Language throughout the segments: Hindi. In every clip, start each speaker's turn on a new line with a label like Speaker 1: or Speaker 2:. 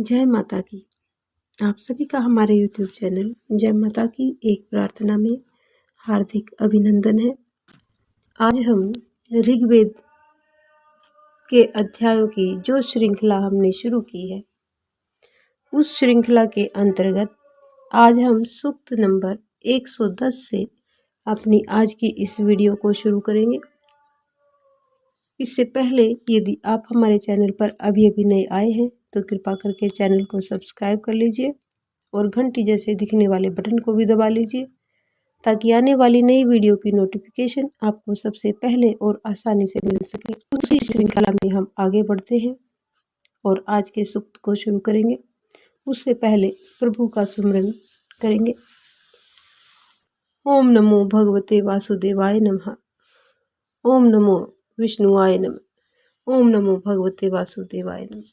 Speaker 1: जय माता की। आप सभी का हमारे YouTube चैनल जय माता की एक प्रार्थना में हार्दिक अभिनंदन है। आज हम ऋग्वेद के अध्यायों की जो श्रृंखला हमने शुरू की है, उस श्रृंखला के अंतर्गत आज हम सूक्त नंबर 110 से अपनी आज की इस वीडियो को शुरू करेंगे। इससे पहले यदि आप हमारे चैनल पर अभी नए आए हैं तो कृपा करके चैनल को सब्सक्राइब कर लीजिए और घंटी जैसे दिखने वाले बटन को भी दबा लीजिए ताकि आने वाली नई वीडियो की नोटिफिकेशन आपको सबसे पहले और आसानी से मिल सके। उसी श्रृंखला में हम आगे बढ़ते हैं और आज के सूक्त को शुरू करेंगे। उससे पहले प्रभु का सुमरन करेंगे। ओम नमो भगवते वासुदेवाय नमः। ओम नमो विष्णुवाय नमः। ओम नमो भगवते वासुदेवाय नमः।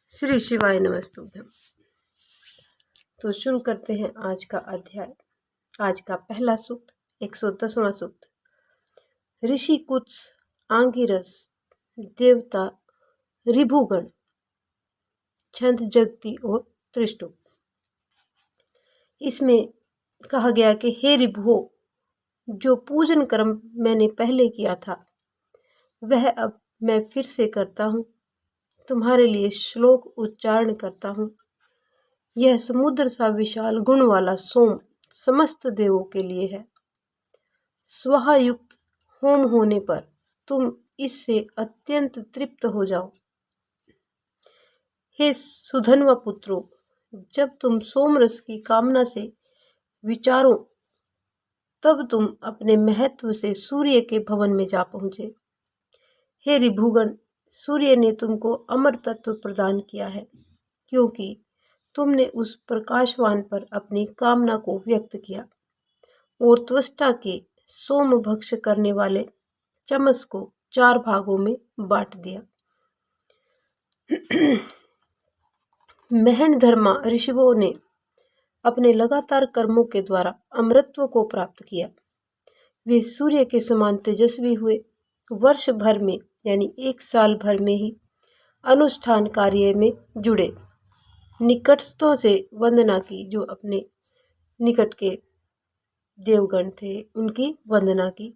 Speaker 1: श्री शिवाय नमस्तुभ्यम। तो शुरू करते हैं आज का अध्याय। आज का पहला सूक्त 110वां सूक्त। ऋषि कुत्स, आंगिरस, देवता, ऋभुगण, छंद जगती और त्रिष्टुप। इसमें कहा गया कि हे ऋभुओं, जो पूजन कर्म मैंने पहले किया था वह अब मैं फिर से करता हूँ। तुम्हारे लिए श्लोक उच्चारण करता हूँ। यह समुद्र सा विशाल गुण वाला सोम समस्त देवों के लिए है। स्वाहायुक्त होम होने पर तुम इससे अत्यंत तृप्त हो जाओ। हे सुधन्वा पुत्रों, जब तुम सोमरस की कामना से विचारो तब तुम अपने महत्व से सूर्य के भवन में जा पहुंचे। हे ऋभुगण, सूर्य ने तुमको अमर तत्व प्रदान किया है क्योंकि तुमने उस प्रकाशवान पर अपनी कामना को व्यक्त किया और त्वष्टा के सोम भक्ष करने वाले चमस को 4 भागों में बांट दिया। महन धर्मा ऋषियों ने अपने लगातार कर्मों के द्वारा अमरत्व को प्राप्त किया। वे सूर्य के समान तेजस्वी हुए। वर्ष भर में यानी 1 साल भर में ही अनुष्ठान कार्य में जुड़े। निकटस्थों से वंदना की, जो अपने निकट के देवगण थे उनकी वंदना की।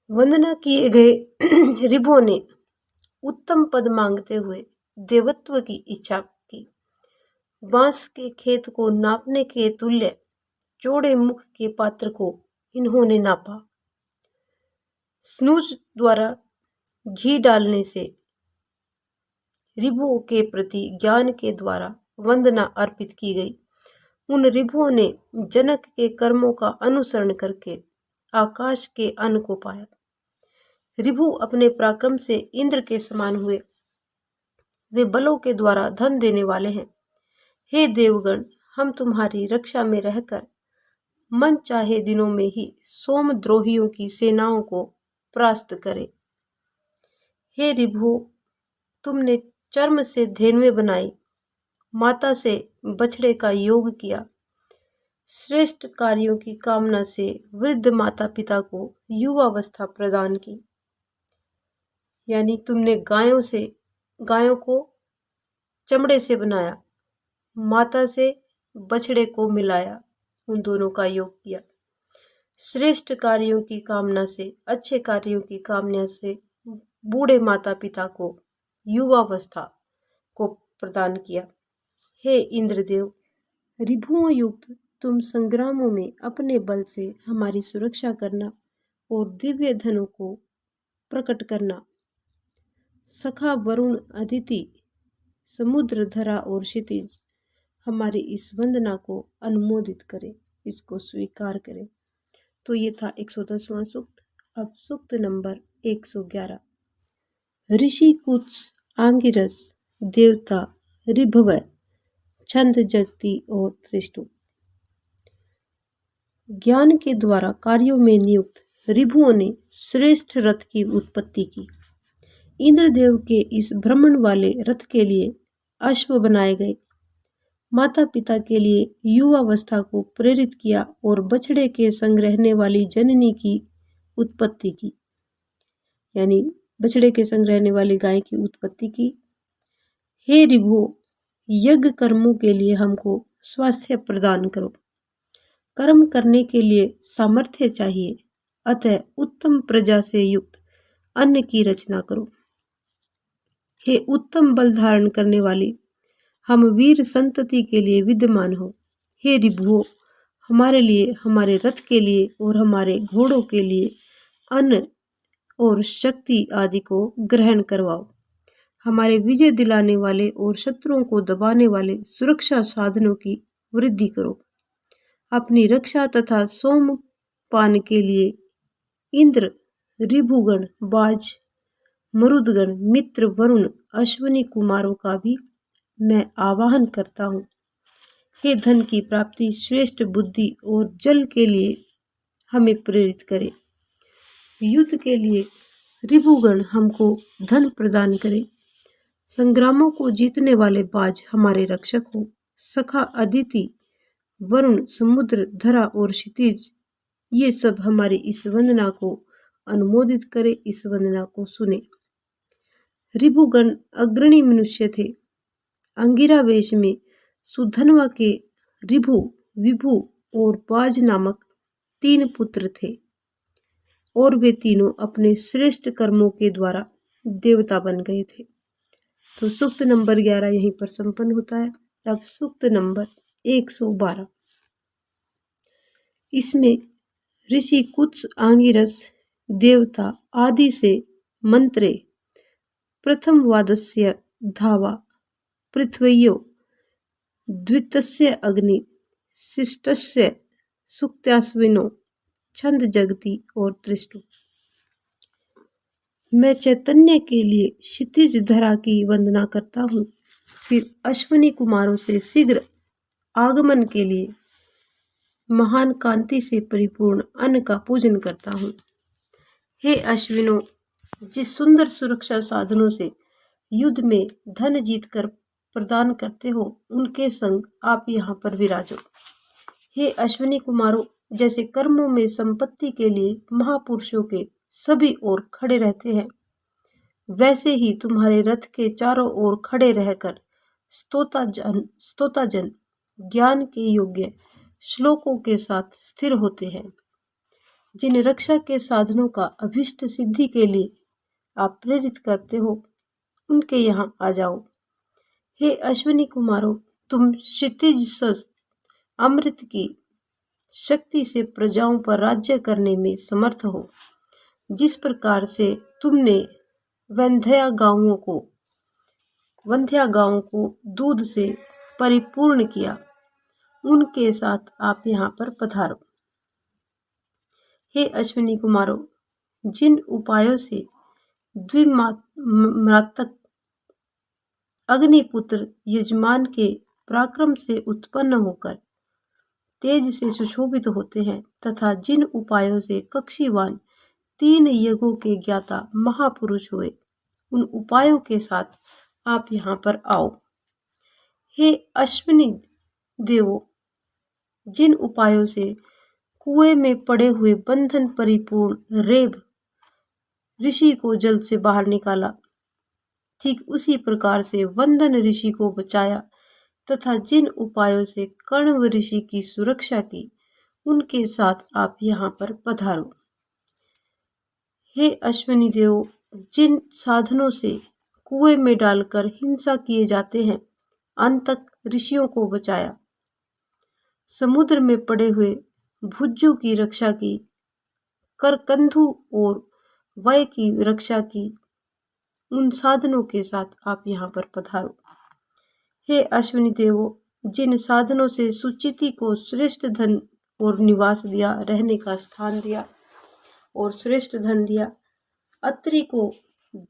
Speaker 1: वंदना किए गए ऋभुओं ने उत्तम पद मांगते हुए देवत्व की इच्छा की। बांस के खेत को नापने के तुल्य चौड़े मुख के पात्र को इन्होंने नापा। स्नूज द्वारा घी डालने से ऋभुओं के प्रति ज्ञान के द्वारा वंदना अर्पित की गई। उन ऋभुओं ने जनक के कर्मों का अनुसरण करके आकाश के अन्न को पाया। ऋभु अपने पराक्रम से इंद्र के समान हुए। वे बलों के द्वारा धन देने वाले हैं। हे देवगण, हम तुम्हारी रक्षा में रहकर मन चाहे दिनों में ही सोमद्रोहियों की सेनाओं को परास्त करें। हे ऋभुओं, तुमने चर्म से धेनुएं बनाई, माता से बछड़े का योग किया। श्रेष्ठ कार्यों की कामना से वृद्ध माता पिता को युवावस्था प्रदान की। यानी तुमने गायों को चमड़े से बनाया, माता से बछड़े को मिलाया, उन दोनों का योग किया। श्रेष्ठ कार्यों की कामना से, अच्छे कार्यों की कामना से बूढ़े माता पिता को युवावस्था को प्रदान किया। हे इंद्रदेव, ऋभुओं युक्त तुम संग्रामों में अपने बल से हमारी सुरक्षा करना और दिव्य धनों को प्रकट करना। सखा वरुण, अदिति, समुद्र, धरा और क्षितिज हमारी इस वंदना को अनुमोदित करें, इसको स्वीकार करें। तो ये था 110वां सूक्त। अब सूक्त नंबर 111। ऋषि कुत्स, आंगिरस, देवता, ऋभव, छंद जगती और त्रिष्टुप। ज्ञान के द्वारा कार्यों में नियुक्त ऋभुओं ने श्रेष्ठ रथ की उत्पत्ति की। इंद्रदेव के इस भ्रमण वाले रथ के लिए अश्व बनाए गए। माता पिता के लिए युवावस्था को प्रेरित किया और बछड़े के संग रहने वाली जननी की उत्पत्ति की, यानी बछड़े के संग रहने वाली गाय की उत्पत्ति की। हे ऋभुओं, यज्ञ कर्मों के लिए हमको स्वास्थ्य प्रदान करो। कर्म करने के लिए सामर्थ्य चाहिए, अतः उत्तम प्रजा से युक्त अन्न की रचना करो। हे उत्तम बल धारण करने वाली, हम वीर संतति के लिए विद्यमान हो। हे रिभुओ, हमारे लिए, हमारे रथ के लिए और हमारे घोड़ों के लिए अन्न और शक्ति आदि को ग्रहण करवाओ। हमारे विजय दिलाने वाले और शत्रुओं को दबाने वाले सुरक्षा साधनों की वृद्धि करो। अपनी रक्षा तथा सोमपान के लिए इंद्र, रिभुगण, बाज, मरुदगण, मित्र, वरुण, अश्विनी कुमारों का भी मैं आवाहन करता हूँ। हे धन की प्राप्ति, श्रेष्ठ बुद्धि और जल के लिए हमें प्रेरित करे। युद्ध के लिए रिभुगण हमको धन प्रदान करे। संग्रामों को जीतने वाले बाज हमारे रक्षक हो। सखा अदिति, वरुण, समुद्र, धरा और क्षितिज, ये सब हमारी इस वंदना को अनुमोदित करे, इस वंदना को सुने। रिभुगण अग्रणी मनुष्य थे। अंगिरा वेश में सुधनवा के रिभु, विभु और बाज नामक 3 पुत्र थे और वे तीनों अपने श्रेष्ठ कर्मों के द्वारा देवता बन गए थे। तो सूक्त नंबर 11 यहीं पर संपन्न होता है। अब सूक्त नंबर 112। इसमें ऋषि कुत्स, आंगिरस, देवता आदि से मंत्रे प्रथम वादस्य धावा, पृथ्व्यो, द्वितस्य अग्नि, शिष्टस्य सुक्त्याश्विनो, छंद जगति और त्रिष्टु। मैं चैतन्य के लिए क्षितिज धरा की वंदना करता हूँ। फिर अश्विनी कुमारों से शीघ्र आगमन के लिए महान कांति से परिपूर्ण अन्न का पूजन करता हूँ। हे अश्विनों, जिस सुंदर सुरक्षा साधनों से युद्ध में धन जीतकर प्रदान करते हो, उनके संग आप यहाँ पर विराजो। हे अश्विनी कुमारों, जैसे कर्मों में संपत्ति के लिए महापुरुषों के सभी ओर खड़े रहते हैं, वैसे ही तुम्हारे रथ के चारों ओर खड़े रहकर स्तोताजन ज्ञान के योग्य श्लोकों के साथ स्थिर होते हैं। जिन रक्षा के साधनों का अभिष्ट सिद्धि के लिए आप प्रेरित करते हो, उनके यहाँ आ जाओ। हे अश्विनी कुमारों, तुम क्षितिज अमृत की शक्ति से प्रजाओं पर राज्य करने में समर्थ हो। जिस प्रकार से तुमने वंध्या गांवों को दूध से परिपूर्ण किया, उनके साथ आप यहाँ पर पधारो। हे अश्विनी कुमारों, जिन उपायों से द्विमात्रक अग्निपुत्र यजमान के पराक्रम से उत्पन्न होकर तेज से सुशोभित होते हैं, तथा जिन उपायों से कक्षीवान 3 यज्ञों के ज्ञाता महापुरुष हुए, उन उपायों के साथ आप यहाँ पर आओ। हे अश्विनी देवों, जिन उपायों से कुएं में पड़े हुए बंधन परिपूर्ण रेब ऋषि को जल से बाहर निकाला, ठीक उसी प्रकार से वंदन ऋषि को बचाया, तथा जिन उपायों से कण्व ऋषि की सुरक्षा की, उनके साथ आप यहाँ पर पधारो। हे अश्विनी देवों, जिन साधनों से कुएं में डालकर हिंसा किए जाते हैं, अंतक ऋषियों को बचाया, समुद्र में पड़े हुए भुज्जू की रक्षा की, करकंधु और वय की रक्षा की, उन साधनों के साथ आप यहाँ पर पधारो। हे अश्विनी देवों, जिन साधनों से सुचिति को श्रेष्ठ धन और निवास दिया, रहने का स्थान दिया और श्रेष्ठ धन दिया, अत्रि को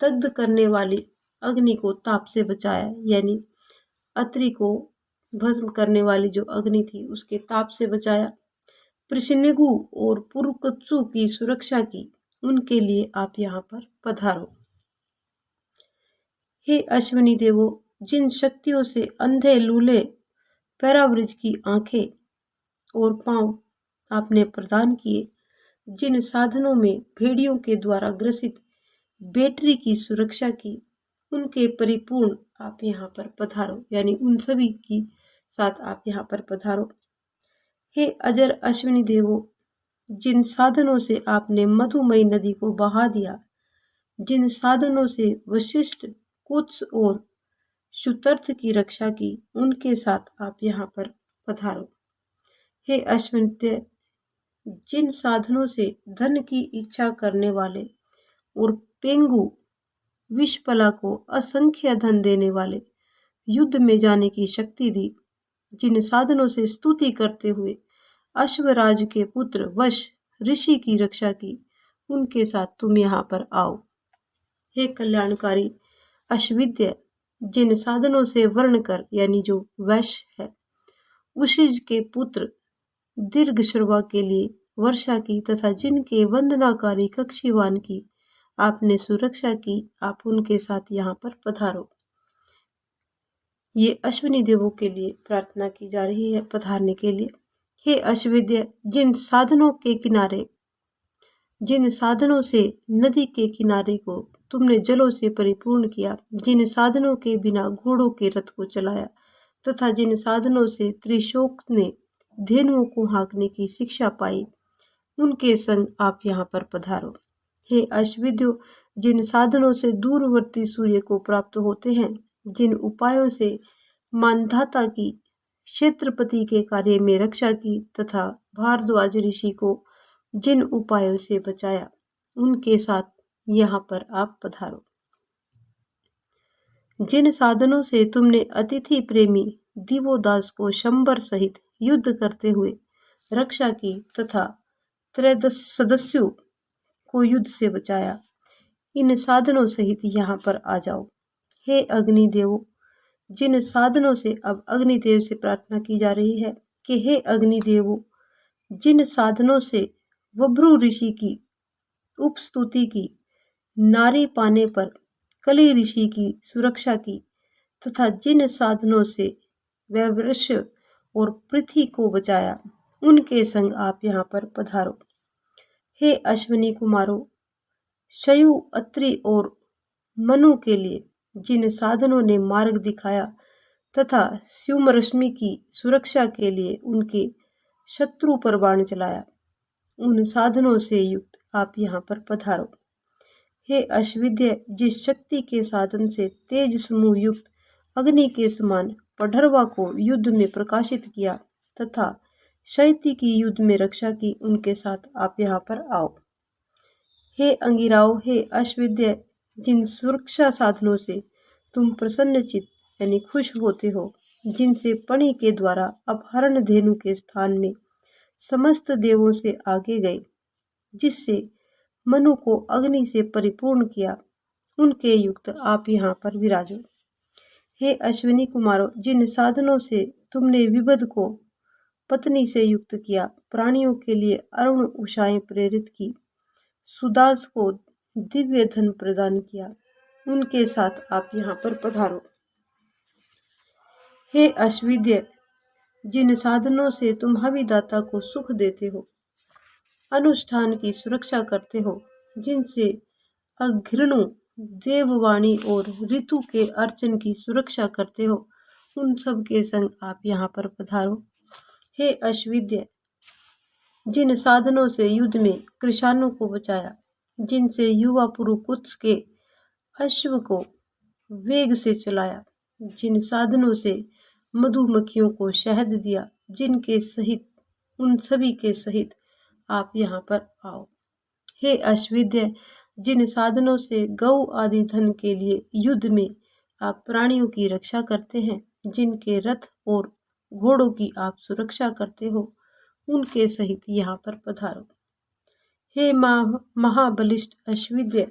Speaker 1: दग्ध करने वाली अग्नि को ताप से बचाया, यानी अत्रि को भस्म करने वाली जो अग्नि थी उसके ताप से बचाया, पृशनिगु और पुरुकत्सु की सुरक्षा की, उनके लिए आप यहाँ पर पधारो। हे अश्विनी देवों, जिन शक्तियों से अंधे लूले पैरावृज की आंखें और पांव आपने प्रदान किए, जिन साधनों में भेड़ियों के द्वारा ग्रसित बेटरी की सुरक्षा की, उनके परिपूर्ण आप यहाँ पर पधारो, यानी उन सभी की साथ आप यहाँ पर पधारो। हे अजर अश्विनी देवो, जिन साधनों से आपने मधुमयी नदी को बहा दिया, जिन साधनों से वशिष्ठ, कुत्स और शुतर्थ की रक्षा की, उनके साथ आप यहाँ पर पधारो। हे अश्विन्य, जिन साधनों से धन की इच्छा करने वाले और पेंगु विषपला को असंख्य धन देने वाले युद्ध में जाने की शक्ति दी, जिन साधनों से स्तुति करते हुए अश्वराज के पुत्र वश ऋषि की रक्षा की, उनके साथ तुम यहाँ पर आओ। हे कल्याणकारी अश्विद्य, जिन साधनों से वर्ण कर यानी जो वैश्य है उशिज के पुत्र दीर्घ श्रवा के लिए वर्षा की तथा जिनके वंदनाकारी कक्षीवान की आपने सुरक्षा की, आप उनके साथ यहाँ पर पधारो। ये अश्विनी देवों के लिए प्रार्थना की जा रही है पधारने के लिए। हे अश्विद्य, जिन साधनों से नदी के किनारे को तुमने जलों से परिपूर्ण किया, जिन साधनों के बिना घोड़ों के रथ को चलाया तथा जिन साधनों से त्रिशोक ने धेनुओं को हाँकने की शिक्षा पाई, उनके संग आप यहाँ पर पधारो। हे अश्विद्यो, जिन साधनों से दूरवर्ती सूर्य को प्राप्त होते हैं, जिन उपायों से मानधाता की क्षेत्रपति के कार्य में रक्षा की तथा भारद्वाज ऋषि को जिन उपायों से बचाया, उनके साथ यहाँ पर आप पधारो। जिन साधनों से तुमने अतिथि प्रेमी दिवोदास को शंबर सहित युद्ध करते हुए रक्षा की तथा त्रयोदश सदस्यों को युद्ध से बचाया, इन साधनों सहित यहाँ पर आ जाओ। हे अग्निदेवो, जिन साधनों से अब अग्निदेव से प्रार्थना की जा रही है कि हे अग्निदेवो, जिन साधनों से वभ्रु ऋषि की उपस्तुति की, नारी पाने पर कली ऋषि की सुरक्षा की तथा जिन साधनों से वैवृष्य और पृथ्वी को बचाया, उनके संग आप यहाँ पर पधारो। हे अश्विनी कुमारों, शयु, अत्रि और मनु के लिए जिन साधनों ने मार्ग दिखाया तथा स्युम रश्मि की सुरक्षा के लिए उनके शत्रु पर बाण चलाया, उन साधनों से युक्त आप यहाँ पर पधारो। हे अश्विद्य, जिस शक्ति के साधन से तेज समूह युक्त अग्नि के समान पढ़रवा को युद्ध में प्रकाशित किया तथा शैती की युद्ध में रक्षा की, उनके साथ आप यहाँ पर आओ। हे अंगिराओ, हे अश्विद्य, जिन सुरक्षा साधनों से तुम प्रसन्नचित यानी खुश होते हो, जिनसे पणि के द्वारा अपहरण धेनु के स्थान में समस्त देवों से आगे गए, जिससे मनु को अग्नि से परिपूर्ण किया, उनके युक्त आप यहाँ पर विराजो। हे अश्विनी कुमारों, जिन साधनों से तुमने विबध को पत्नी से युक्त किया, प्राणियों के लिए अरुण उषाएं प्रेरित की, सुदास को दिव्य धन प्रदान किया, उनके साथ आप यहाँ पर पधारो। हे अश्विद्य, जिन साधनों से तुम हविदाता को सुख देते हो, अनुष्ठान की सुरक्षा करते हो, जिनसे अघृणु देववाणी और ऋतु के अर्चन की सुरक्षा करते हो, उन सब के संग आप यहाँ पर पधारो। हे अश्विद्य, जिन साधनों से युद्ध में कृषाणु को बचाया, जिनसे युवा पुरु कुत्स के अश्व को वेग से चलाया, जिन साधनों से मधुमक्खियों को शहद दिया, जिनके सहित उन सभी के सहित आप यहाँ पर आओ। हे अश्विद्य, जिन साधनों से गौ आदि धन के लिए युद्ध में आप प्राणियों की रक्षा करते हैं, जिनके रथ और घोड़ों की आप सुरक्षा करते हो, उनके सहित यहाँ पर पधारो। हे महाबलिष्ठ अश्विद्य,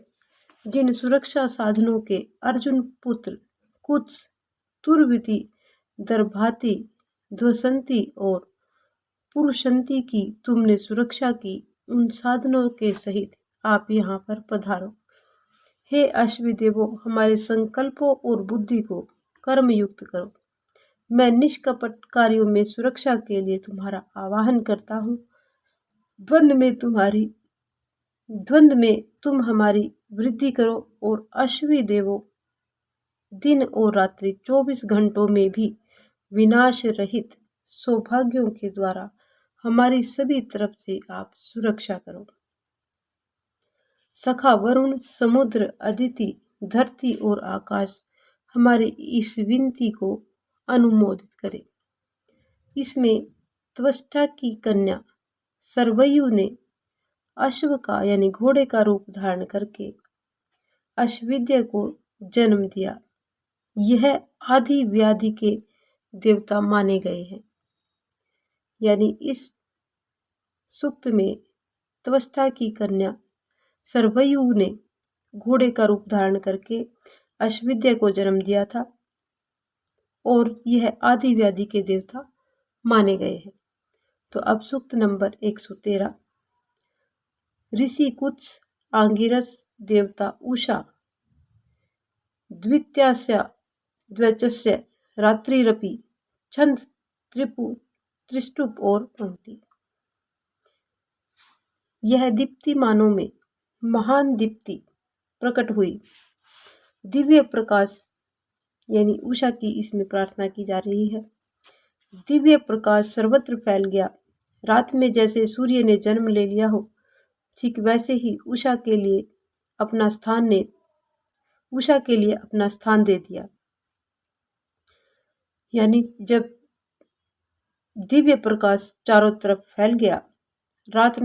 Speaker 1: जिन सुरक्षा साधनों के अर्जुन पुत्र कुत्स, तुर्विति, दर्भाति, ध्वसंती और पुरुषंती की तुमने सुरक्षा की, उन साधनों के सहित आप यहाँ पर पधारो। हे अश्विदेवो, हमारे संकल्पों और बुद्धि को कर्म युक्त करो। मैं निष्कपट कार्यों में सुरक्षा के लिए तुम्हारा आवाहन करता हूँ। द्वंद्व में तुम हमारी वृद्धि करो और अश्वी देवो, दिन और रात्रि 24 घंटों में भी विनाश रहित सौभाग्यों के द्वारा हमारी सभी तरफ से आप सुरक्षा करो। सखा वरुण, समुद्र, अदिति, धरती और आकाश हमारी इस विनती को अनुमोदित करे। इसमें त्वष्टा की कन्या सरवयु ने अश्व का यानी घोड़े का रूप धारण करके अश्वविद्या को जन्म दिया। यह आदि व्याधि के देवता माने गए हैं। यानी इस सूक्त में त्वष्टा की कन्या सरवयु ने घोड़े का रूप धारण करके अश्वविद्या को जन्म दिया था और यह आदि व्याधि के देवता माने गए हैं। तो अब सूक्त नंबर 113। ऋषि कुत्स, आंगिरस, देवता उषा, द्वित्यास्य द्वैचस्य, रात्रिरपि, छंद, त्रिपु, त्रिष्टुप और पंक्ति। यह दीप्तिमानों में महान दीप्ति प्रकट हुई। दिव्य प्रकाश यानी उषा की इसमें प्रार्थना की जा रही है। दिव्य प्रकाश सर्वत्र फैल गया। रात में जैसे सूर्य ने जन्म ले लिया हो, ठीक वैसे ही उषा के लिए अपना स्थान दे दिया। यानी जब दिव्य प्रकाश चारों तरफ फैल गया, रात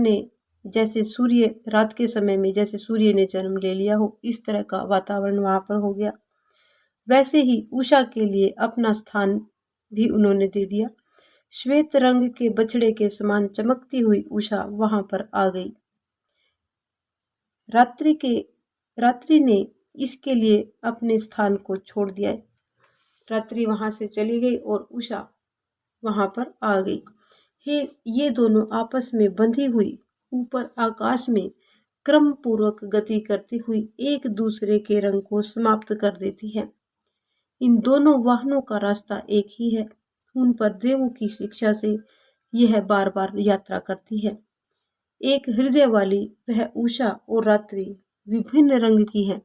Speaker 1: के समय में जैसे सूर्य ने जन्म ले लिया हो, इस तरह का वातावरण वहां पर हो गया। वैसे ही उषा के लिए अपना स्थान भी उन्होंने दे दिया। श्वेत रंग के बछड़े के समान चमकती हुई उषा वहां पर आ गई। रात्रि ने इसके लिए अपने स्थान को छोड़ दिया। रात्रि वहां से चली गई और उषा वहां पर आ गई। ये दोनों आपस में बंधी हुई ऊपर आकाश में क्रम पूर्वक गति करती हुई एक दूसरे के रंग को समाप्त कर देती है। इन दोनों वाहनों का रास्ता एक ही है। उन पर देवों की शिक्षा से यह बार बार यात्रा करती है। एक हृदय वाली वह उषा और रात्रि विभिन्न रंग की है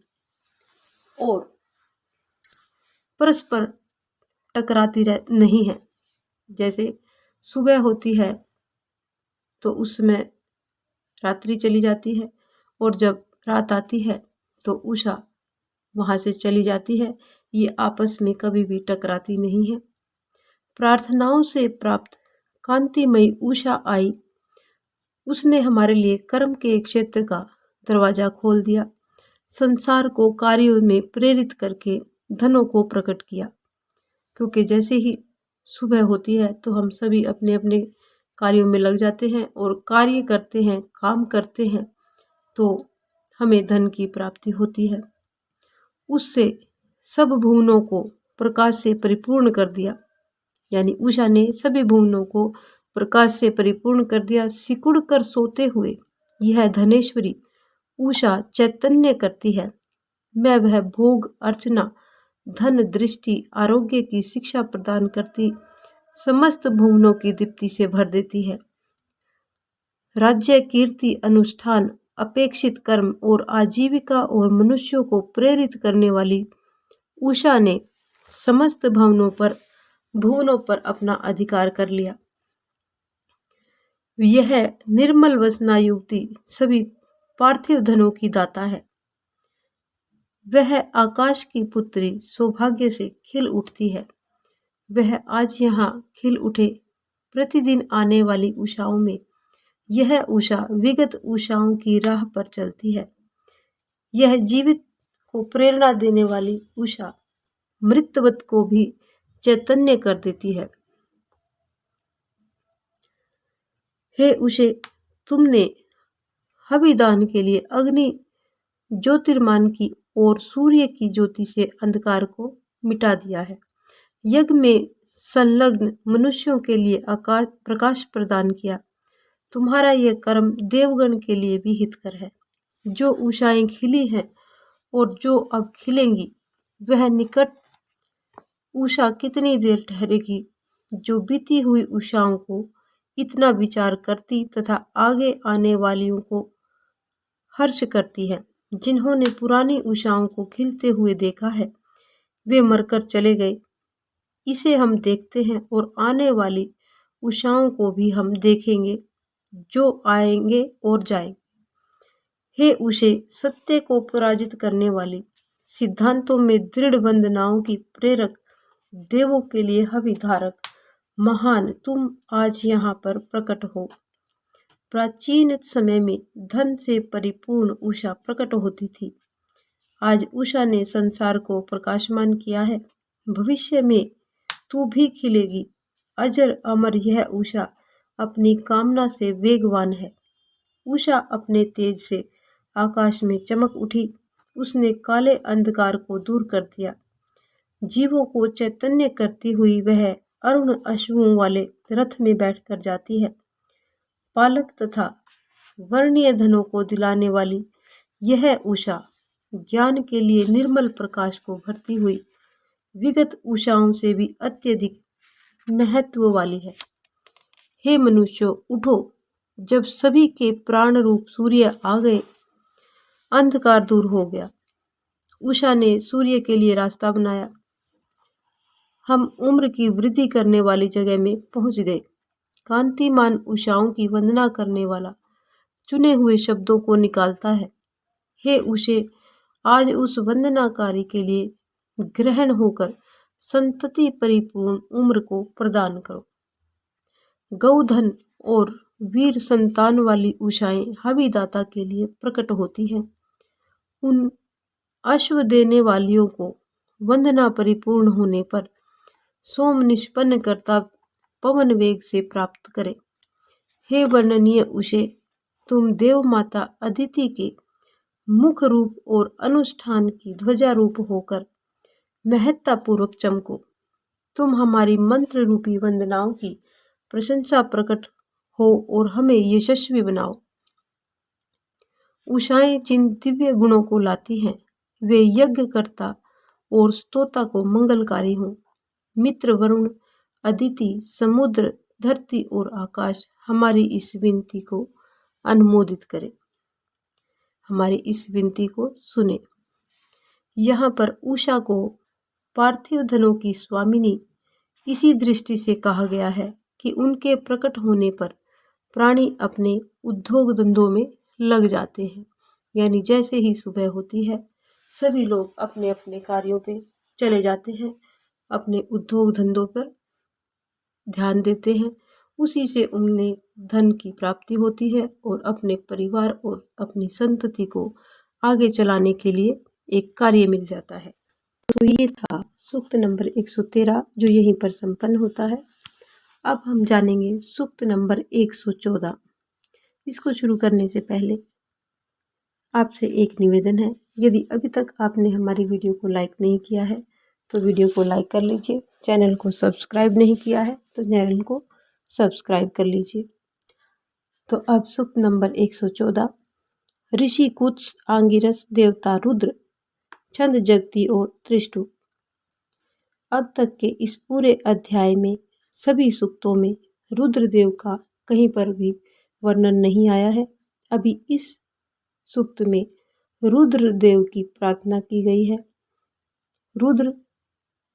Speaker 1: और परस्पर टकराती नहीं है। जैसे सुबह होती है तो उसमें रात्रि चली जाती है और जब रात आती है तो उषा वहां से चली जाती है। ये आपस में कभी भी टकराती नहीं है। प्रार्थनाओं से प्राप्त कांतिमयी उषा आई। उसने हमारे लिए कर्म के क्षेत्र का दरवाजा खोल दिया। संसार को कार्यों में प्रेरित करके धनों को प्रकट किया। क्योंकि जैसे ही सुबह होती है तो हम सभी अपने अपने कार्यों में लग जाते हैं और कार्य करते हैं, काम करते हैं, तो हमें धन की प्राप्ति होती है। उससे सब भुवनों को प्रकाश से परिपूर्ण कर दिया। यानी उषा ने सभी भुवनों को प्रकाश से परिपूर्ण कर दिया। सिकुड़ कर सोते हुए यह धनेश्वरी उषा चैतन्य करती है। मैं वह भोग, अर्चना, धन, दृष्टि, आरोग्य की शिक्षा प्रदान करती समस्त भुवनों की दीप्ति से भर देती है। राज्य, कीर्ति, अनुष्ठान, अपेक्षित कर्म और आजीविका और मनुष्यों को प्रेरित करने वाली उषा ने समस्त भुवनों पर अपना अधिकार कर लिया। यह निर्मल वसना युवती सभी पार्थिव धनों की दाता है। वह आकाश की पुत्री सौभाग्य से खिल उठती है। वह आज यहाँ खिल उठे। प्रतिदिन आने वाली उषाओं में यह उषा विगत उषाओं की राह पर चलती है। यह जीवित को प्रेरणा देने वाली उषा मृतवत को भी चैतन्य कर देती है। हे उषे, तुमने हविदान के लिए अग्नि ज्योतिर्मान की और सूर्य की ज्योति से अंधकार को मिटा दिया है। यज्ञ में संलग्न मनुष्यों के लिए आकाश प्रकाश प्रदान किया। तुम्हारा यह कर्म देवगण के लिए भी हितकर है। जो उषाएं खिली हैं और जो अब खिलेंगी, वह निकट उषा कितनी देर ठहरेगी, जो बीती हुई उषाओं को इतना विचार करती तथा आगे आने वालियों को हर्ष करती है। जिन्होंने पुरानी उषाओं को खिलते हुए देखा है, वे मरकर चले गए। इसे हम देखते हैं और आने वाली उषाओं को भी हम देखेंगे जो आएंगे और जाएंगे। हे उषे, सत्य को पराजित करने वाली, सिद्धांतों में दृढ़ वंदनाओं की प्रेरक, देवों के लिए हविधारक, महान, तुम आज यहाँ पर प्रकट हो। प्राचीन समय में धन से परिपूर्ण उषा प्रकट होती थी। आज उषा ने संसार को प्रकाशमान किया है। भविष्य में तू भी खिलेगी। अजर अमर यह उषा अपनी कामना से वेगवान है। उषा अपने तेज से आकाश में चमक उठी। उसने काले अंधकार को दूर कर दिया। जीवों को चैतन्य करती हुई वह अरुण अश्वों वाले रथ में बैठकर जाती है। पालक तथा वर्णीय धनों को दिलाने वाली यह उषा ज्ञान के लिए निर्मल प्रकाश को भरती हुई विगत उषाओं से भी अत्यधिक महत्व वाली है। हे मनुष्यों, उठो। जब सभी के प्राण रूप सूर्य आ गए, अंधकार दूर हो गया। उषा ने सूर्य के लिए रास्ता बनाया। हम उम्र की वृद्धि करने वाली जगह में पहुंच गए। कांतिमान उषाओं की वंदना करने वाला चुने हुए शब्दों को निकालता है। हे उषे, आज उस वंदनाकारी के लिए ग्रहण होकर संतति परिपूर्ण उम्र को प्रदान करो। गौधन और वीर संतान वाली उषाएं हविदाता के लिए प्रकट होती हैं। उन अश्व देने वालियों को वंदना परिपूर्ण होने पर सोम निष्पन्न करता पवन वेग से प्राप्त करे। हे वर्णनीय उषे, तुम देव माता अदिति के मुख रूप और अनुष्ठान की ध्वजा रूप होकर महत्ता पूर्वक चमको। तुम हमारी मंत्र रूपी वंदनाओं की प्रशंसा प्रकट हो और हमें यशस्वी बनाओ। उषाएं जिन दिव्य गुणों को लाती हैं, वे यज्ञकर्ता और स्तोता को मंगलकारी हों। मित्र वरुण, अदिति, समुद्र, धरती और आकाश हमारी इस विनती को अनुमोदित करें, हमारी इस विनती को सुने। यहाँ पर उषा को पार्थिव धनों की स्वामिनी इसी दृष्टि से कहा गया है कि उनके प्रकट होने पर प्राणी अपने उद्योग धंधों में लग जाते हैं। यानी जैसे ही सुबह होती है, सभी लोग अपने अपने कार्यों पे चले जाते हैं, अपने उद्योग धंधों पर ध्यान देते हैं। उसी से उन्हें धन की प्राप्ति होती है और अपने परिवार और अपनी संतति को आगे चलाने के लिए एक कार्य मिल जाता है। तो ये था सूक्त नंबर 113 जो यहीं पर संपन्न होता है। अब हम जानेंगे सूक्त नंबर 114। इसको शुरू करने से पहले आपसे एक निवेदन है, यदि अभी तक आपने हमारी वीडियो को लाइक नहीं किया है तो वीडियो को लाइक कर लीजिए। चैनल को सब्सक्राइब नहीं किया है तो चैनल को सब्सक्राइब कर लीजिए। तो अब सूक्त नंबर 114। ऋषि कुत्स, आंगिरस, देवता रुद्र, छंद जगती और त्रिष्टु। अब तक के इस पूरे अध्याय में सभी सूक्तों में रुद्रदेव का कहीं पर भी वर्णन नहीं आया है। अभी इस सूक्त में रुद्रदेव की प्रार्थना की गई है। रुद्र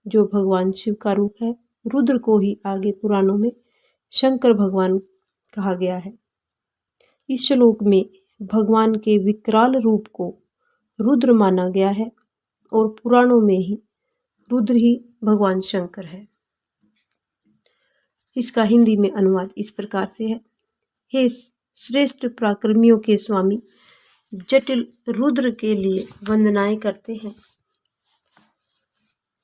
Speaker 1: जो भगवान शिव का रूप है, रुद्र को ही आगे पुराणों में शंकर भगवान कहा गया है। इस श्लोक में भगवान के विकराल रूप को रुद्र माना गया है और पुराणों में ही रुद्र ही भगवान शंकर है। इसका हिंदी में अनुवाद इस प्रकार से है। हे श्रेष्ठ पराक्रमियों के स्वामी, जटिल रुद्र के लिए वंदनाएं करते हैं।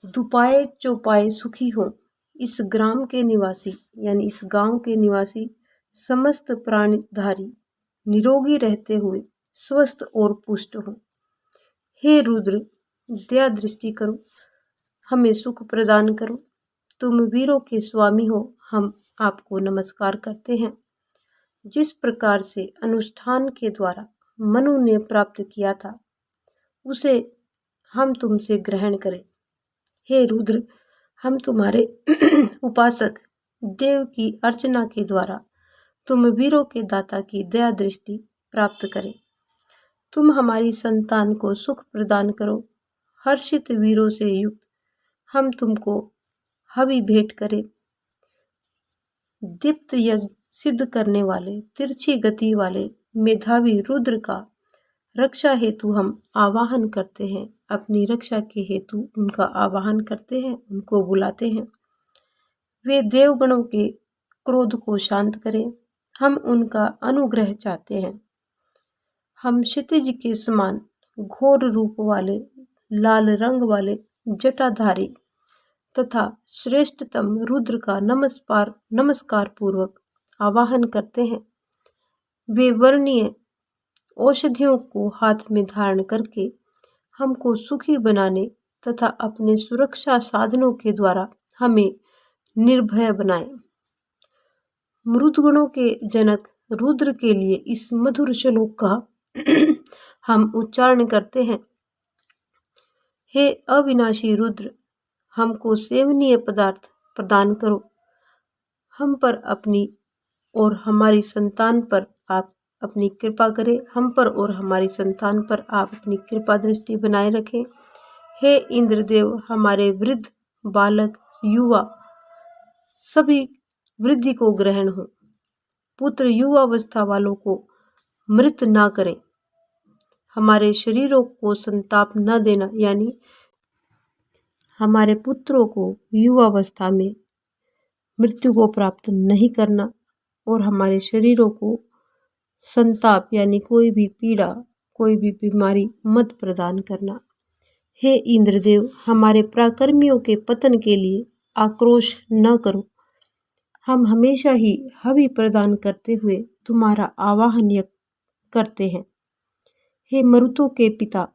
Speaker 1: दुपाए चौपाए सुखी हो। इस ग्राम के निवासी यानी इस गांव के निवासी समस्त प्राणधारी निरोगी रहते हुए स्वस्थ और पुष्ट हो। हे रुद्र, दया दृष्टि करो, हमें सुख प्रदान करो। तुम वीरों के स्वामी हो, हम आपको नमस्कार करते हैं। जिस प्रकार से अनुष्ठान के द्वारा मनु ने प्राप्त किया था, उसे हम तुमसे ग्रहण करें। हे रुद्र, हम तुम्हारे उपासक देव की अर्चना के द्वारा तुम वीरों के दाता की दया दृष्टि प्राप्त करें। तुम हमारी संतान को सुख प्रदान करो। हर्षित वीरों से युक्त हम तुमको हवि भेंट करें। दीप्त यज्ञ सिद्ध करने वाले, तिरछी गति वाले मेधावी रुद्र का रक्षा हेतु हम आवाहन करते हैं। अपनी रक्षा के हेतु उनका आवाहन करते हैं, उनको बुलाते हैं। वे देवगणों के क्रोध को शांत करें। हम उनका अनुग्रह चाहते हैं। हम क्षितिज के समान घोर रूप वाले, लाल रंग वाले जटाधारी तथा श्रेष्ठतम रुद्र का नमस्कार पूर्वक आवाहन करते हैं। वे वर्णीय औषधियों को हाथ में धारण करके हमको सुखी बनाने तथा अपने सुरक्षा साधनों के द्वारा हमें निर्भय बनाए। मृदगुणों के जनक रुद्र के लिए इस मधुर श्लोक का हम उच्चारण करते हैं। हे अविनाशी रुद्र, हमको सेवनीय पदार्थ प्रदान करो। हम पर अपनी और हमारी संतान पर आप अपनी कृपा करें। हम पर और हमारी संतान पर आप अपनी कृपा दृष्टि बनाए रखें। हे इंद्रदेव, हमारे वृद्ध, बालक, युवा सभी वृद्धि को ग्रहण हो। पुत्र युवावस्था वालों को मृत ना करें। हमारे शरीरों को संताप न देना, यानी हमारे पुत्रों को युवावस्था में मृत्यु को प्राप्त नहीं करना और हमारे शरीरों को संताप यानी कोई भी पीड़ा, कोई भी बीमारी मत प्रदान करना। हे इंद्रदेव, हमारे पराक्रमियों के पतन के लिए आक्रोश न करो। हम हमेशा ही हवि प्रदान करते हुए तुम्हारा आवाहन करते हैं। हे मरुतों के पिता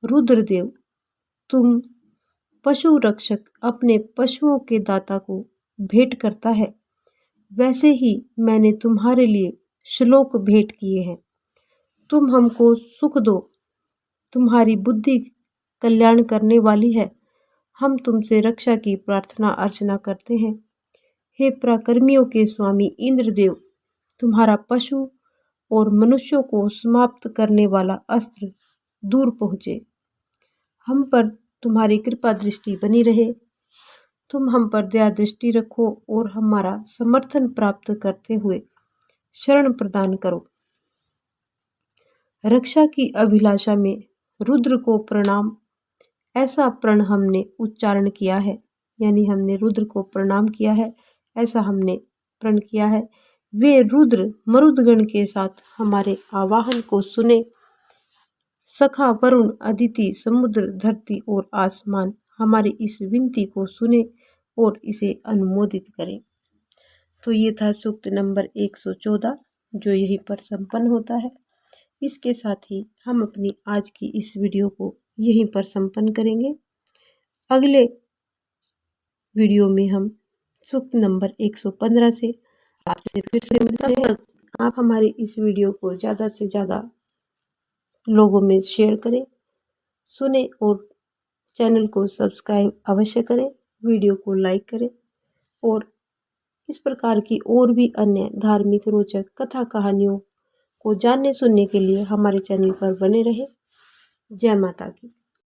Speaker 1: रुद्रदेव, तुम पशु रक्षक अपने पशुओं के दाता को भेंट करता है, वैसे ही मैंने तुम्हारे लिए श्लोक भेंट किए हैं। तुम हमको सुख दो। तुम्हारी बुद्धि कल्याण करने वाली है। हम तुमसे रक्षा की प्रार्थना अर्चना करते हैं। हे पराक्रमियों के स्वामी इंद्रदेव, तुम्हारा पशु और मनुष्यों को समाप्त करने वाला अस्त्र दूर पहुँचे। हम पर तुम्हारी कृपा दृष्टि बनी रहे। तुम हम पर दया दृष्टि रखो और हमारा समर्थन प्राप्त करते हुए शरण प्रदान करो। रक्षा की अभिलाषा में रुद्र को प्रणाम, ऐसा प्रण हमने उच्चारण किया है, यानी हमने रुद्र को प्रणाम किया है, ऐसा हमने प्रण किया है। वे रुद्र मरुदगण के साथ हमारे आवाहन को सुने। सखा वरुण, अदिति, समुद्र, धरती और आसमान हमारी इस विनती को सुने और इसे अनुमोदित करें। तो ये था सूक्त नंबर 114, जो यहीं पर संपन्न होता है। इसके साथ ही हम अपनी आज की इस वीडियो को यहीं पर संपन्न करेंगे। अगले वीडियो में हम सूक्त नंबर 115 से आपसे फिर से मिलते हैं। आप हमारी इस वीडियो को ज़्यादा से ज़्यादा लोगों में शेयर करें, सुने और चैनल को सब्सक्राइब अवश्य करें, वीडियो को लाइक करें और इस प्रकार की और भी अन्य धार्मिक रोचक कथा कहानियों को जानने सुनने के लिए हमारे चैनल पर बने रहें। जय माता की।